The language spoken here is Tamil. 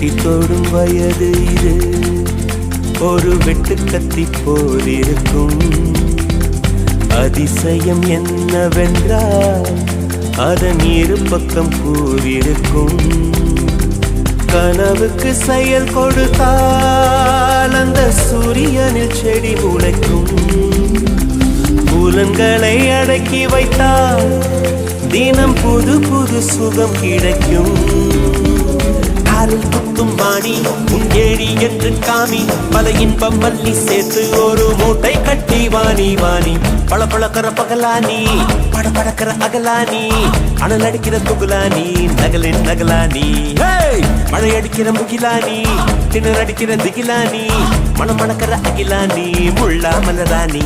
எட்டி தொடும் வயது இது. ஒரு வெட்டு கத்தி போல் இருக்கும். அதிசயம் என்னவென்றால் அதன் இரு பக்கம் கூறிருக்கும். கனவுக்கு செயல் கொடுத்தால் அந்த சூரியனில் செடி முளைக்கும். புலன்களை அடக்கி வைத்தால் தினம் புது புது சுகம் கிடைக்கும். காலில் குத்தும் வாணி உன் ஏழி என்று காமி, பல இன்பம் மல்லி சேர்த்து ஒரு மூட்டை கட்டி வாணி வாணி. பழ பழக்கிற பகலானி, பட படக்கிற அகலானி, அனல் அடிக்கிற துகுலானி, நகலின் நகலானி. மழை அடிக்கிற முகிலானி, திணற அடிக்கிற திகிலானி, மணம் மணக்கிற அகிலானி, முள்ளா மலராணி.